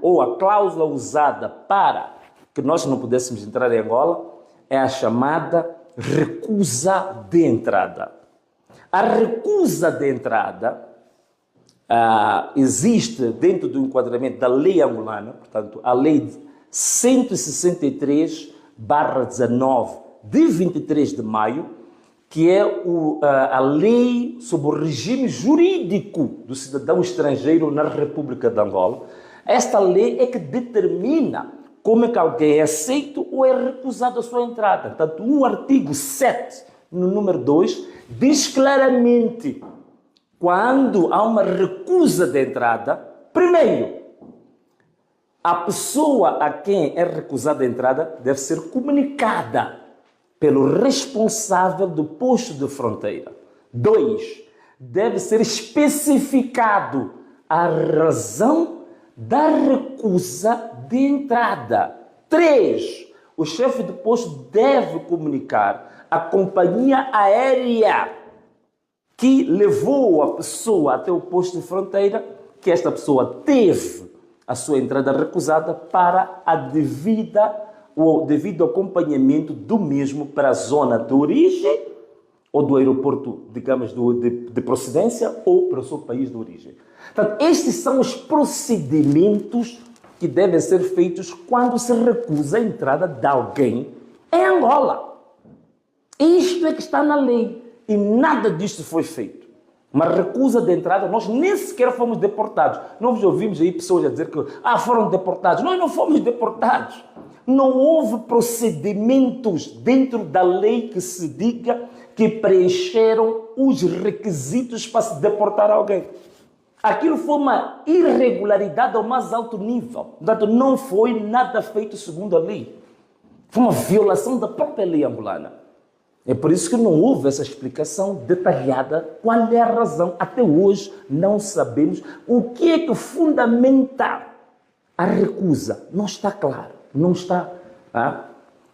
ou a cláusula usada para que nós não pudéssemos entrar em Angola é a chamada recusa de entrada. A recusa de entrada existe dentro do enquadramento da lei angolana, portanto, a lei 163/19 de 23 de maio, que é a lei sobre o regime jurídico do cidadão estrangeiro na República de Angola. Esta lei é que determina como é que alguém é aceito ou é recusado a sua entrada. Portanto, o artigo 7, no número 2, diz claramente quando há uma recusa de entrada, primeiro, a pessoa a quem é recusada a entrada deve ser comunicada pelo responsável do posto de fronteira. 2, deve ser especificado a razão da recusa de entrada. 3, o chefe de posto deve comunicar à companhia aérea que levou a pessoa até o posto de fronteira que esta pessoa teve a sua entrada recusada para o devido acompanhamento do mesmo para a zona de origem ou do aeroporto, digamos, de procedência ou para o seu país de origem. Portanto, estes são os procedimentos que devem ser feitos quando se recusa a entrada de alguém em Angola. Isto é que está na lei e nada disto foi feito. Uma recusa de entrada, nós nem sequer fomos deportados. Nós ouvimos aí pessoas a dizer que foram deportados. Nós não fomos deportados. Não houve procedimentos dentro da lei que se diga que preencheram os requisitos para se deportar alguém. Aquilo foi uma irregularidade ao mais alto nível. Portanto, não foi nada feito segundo a lei. Foi uma violação da própria lei angolana. É por isso que não houve essa explicação detalhada. Qual é a razão? Até hoje não sabemos o que é que fundamenta a recusa. Não está claro. Não está.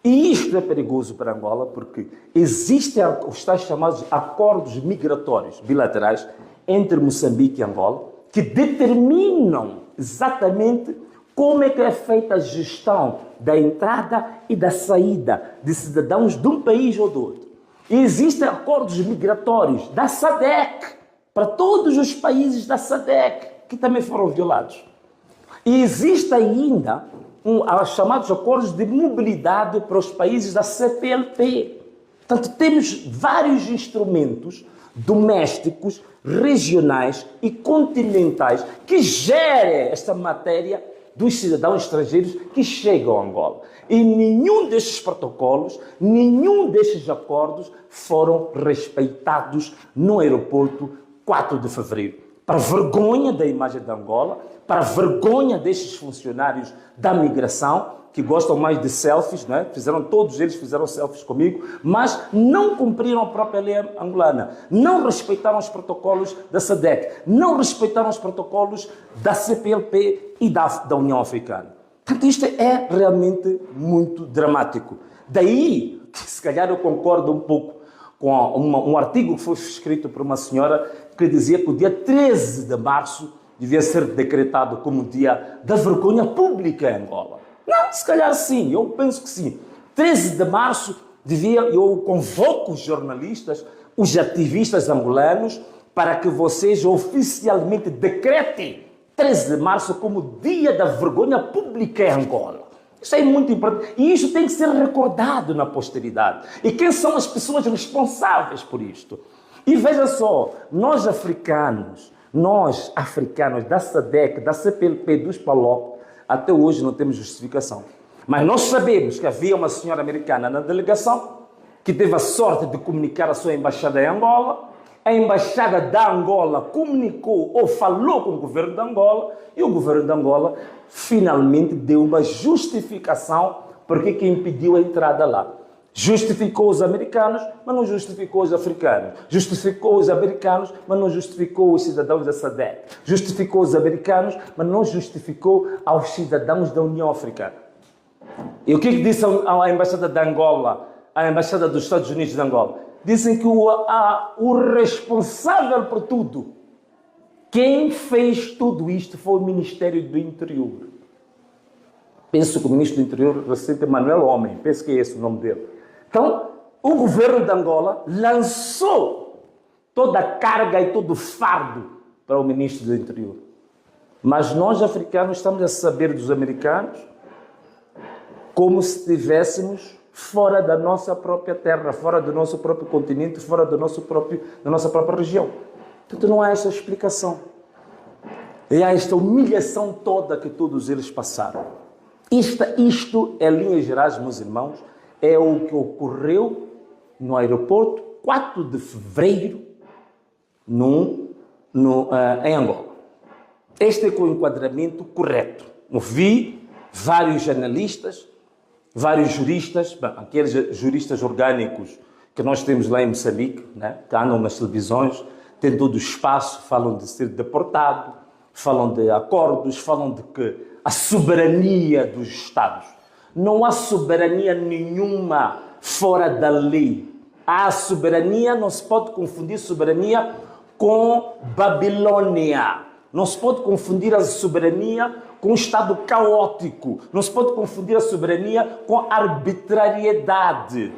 E isto é perigoso para Angola porque existem os tais chamados acordos migratórios bilaterais entre Moçambique e Angola que determinam exatamente como é que é feita a gestão da entrada e da saída de cidadãos de um país ou do outro. E existem acordos migratórios da SADC para todos os países da SADC que também foram violados. E existe ainda os chamados acordos de mobilidade para os países da CPLP. Portanto, temos vários instrumentos domésticos, regionais e continentais que gerem esta matéria dos cidadãos estrangeiros que chegam a Angola. E nenhum destes protocolos, nenhum destes acordos foram respeitados no aeroporto 4 de fevereiro. Para vergonha da imagem de Angola, para vergonha destes funcionários da migração, que gostam mais de selfies, não é? Todos eles fizeram selfies comigo, mas não cumpriram a própria lei angolana, não respeitaram os protocolos da SADC, não respeitaram os protocolos da CPLP e da União Africana. Portanto, isto é realmente muito dramático. Daí, que se calhar eu concordo um pouco com um artigo que foi escrito por uma senhora que dizia que o dia 13 de março devia ser decretado como dia da vergonha pública em Angola. Não, se calhar sim, eu penso que sim. 13 de março eu convoco os jornalistas, os ativistas angolanos, para que vocês oficialmente decretem 13 de março como dia da vergonha pública em Angola. Isso é muito importante. E isso tem que ser recordado na posteridade. E quem são as pessoas responsáveis por isto? E veja só, nós africanos da SADC, da CPLP, dos PALOP, até hoje não temos justificação. Mas nós sabemos que havia uma senhora americana na delegação que teve a sorte de comunicar a sua embaixada em Angola. A embaixada da Angola comunicou ou falou com o governo de Angola e o governo de Angola finalmente deu uma justificação porque que impediu a entrada lá. Justificou os americanos, mas não justificou os africanos. Justificou os americanos, mas não justificou os cidadãos da SADC. Justificou os americanos, mas não justificou aos cidadãos da União Africana. E o que disse a embaixada de Angola, a embaixada dos Estados Unidos de Angola? Dizem que o responsável por tudo, quem fez tudo isto foi o Ministério do Interior. Penso que o ministro do Interior recente, Manuel Homem, penso que é esse o nome dele. Então, o governo de Angola lançou toda a carga e todo o fardo para o ministro do Interior. Mas nós, africanos, estamos a saber dos americanos como se estivéssemos fora da nossa própria terra, fora do nosso próprio continente, fora da nossa própria região. Portanto, não há essa explicação. E há esta humilhação toda que todos eles passaram. Isto, em linhas gerais, meus irmãos, é o que ocorreu no aeroporto 4 de fevereiro em Angola. Este é o enquadramento correto. Ouvi vários jornalistas, vários juristas, aqueles juristas orgânicos que nós temos lá em Moçambique, né, que andam nas televisões, têm todo o espaço, falam de ser deportado, falam de acordos, falam de que a soberania dos Estados. Não há soberania nenhuma fora da lei. A soberania, não se pode confundir soberania com Babilônia. Não se pode confundir a soberania com um Estado caótico. Não se pode confundir a soberania com arbitrariedade.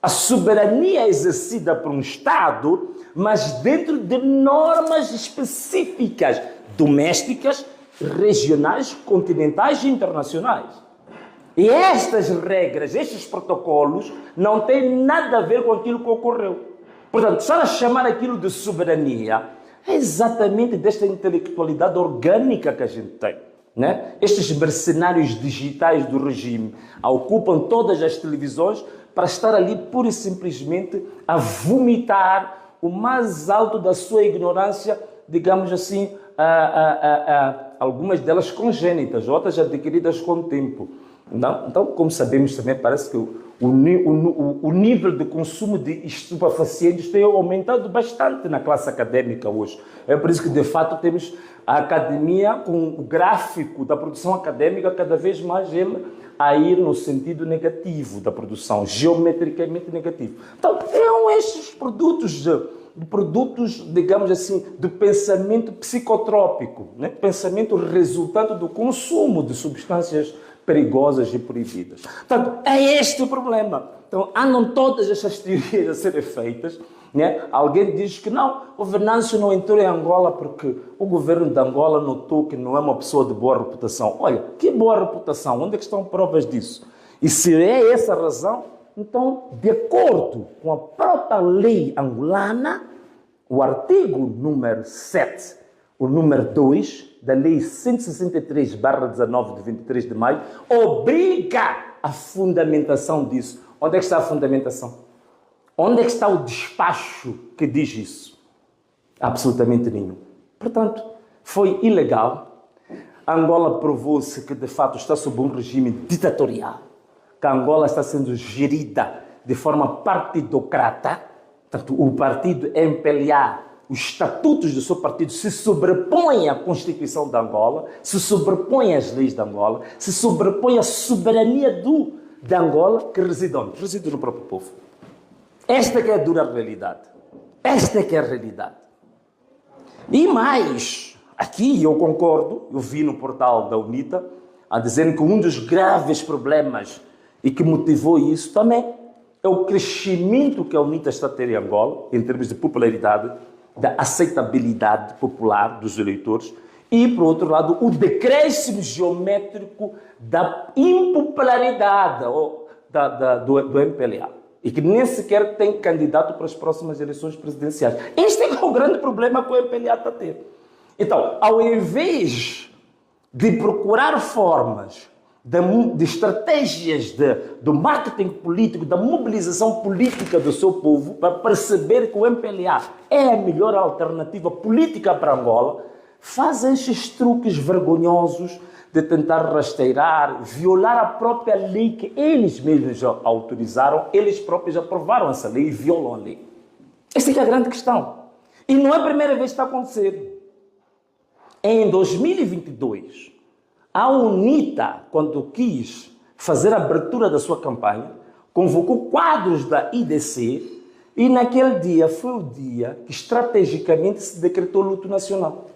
A soberania é exercida por um Estado, mas dentro de normas específicas, domésticas, regionais, continentais e internacionais. E estas regras, estes protocolos, não têm nada a ver com aquilo que ocorreu. Portanto, só a chamar aquilo de soberania é exatamente desta intelectualidade orgânica que a gente tem. Né? Estes mercenários digitais do regime ocupam todas as televisões para estar ali pura e simplesmente a vomitar o mais alto da sua ignorância, digamos assim, algumas delas congênitas, outras adquiridas com o tempo. Então, como sabemos também, parece que o nível de consumo de estupefacientes tem aumentado bastante na classe acadêmica hoje. É por isso que, de fato, temos a academia com o gráfico da produção acadêmica cada vez mais ele a ir no sentido negativo da produção, geometricamente negativo. Então, são estes produtos, digamos assim, do pensamento psicotrópico, né? Pensamento resultante do consumo de substâncias perigosas e proibidas. Portanto, é este o problema. Então, andam todas essas teorias a serem feitas. Né? Alguém diz que não, o Venâncio não entrou em Angola porque o governo de Angola notou que não é uma pessoa de boa reputação. Olha, que boa reputação? Onde é que estão provas disso? E se é essa a razão, então, de acordo com a própria lei angolana, o artigo número 7, o número 2 da Lei 163/19 de 23 de maio, obriga a fundamentação disso. Onde é que está a fundamentação? Onde é que está o despacho que diz isso? Absolutamente nenhum. Portanto, foi ilegal. A Angola provou-se que, de fato, está sob um regime ditatorial, que a Angola está sendo gerida de forma partidocrata. Portanto, o partido MPLA, os estatutos do seu partido se sobrepõem à Constituição de Angola, se sobrepõem às leis de Angola, se sobrepõem à soberania de Angola, que reside onde? Reside no próprio povo. Esta que é a dura realidade. Esta que é a realidade. E mais, aqui eu concordo, eu vi no portal da UNITA, a dizer que um dos graves problemas e que motivou isso também é o crescimento que a UNITA está a ter em Angola, em termos de popularidade, da aceitabilidade popular dos eleitores, e, por outro lado, o decréscimo geométrico da impopularidade do MPLA. E que nem sequer tem candidato para as próximas eleições presidenciais. Este é o grande problema que o MPLA está a ter. Então, ao invés de procurar formas de estratégias do marketing político, da mobilização política do seu povo, para perceber que o MPLA é a melhor alternativa política para Angola, fazem estes truques vergonhosos de tentar rasteirar, violar a própria lei que eles mesmos já autorizaram, eles próprios aprovaram essa lei e violam a lei. Essa é a grande questão. E não é a primeira vez que está acontecendo. Em 2022, a UNITA, quando quis fazer a abertura da sua campanha, convocou quadros da IDC e naquele dia foi o dia que estrategicamente se decretou luto nacional.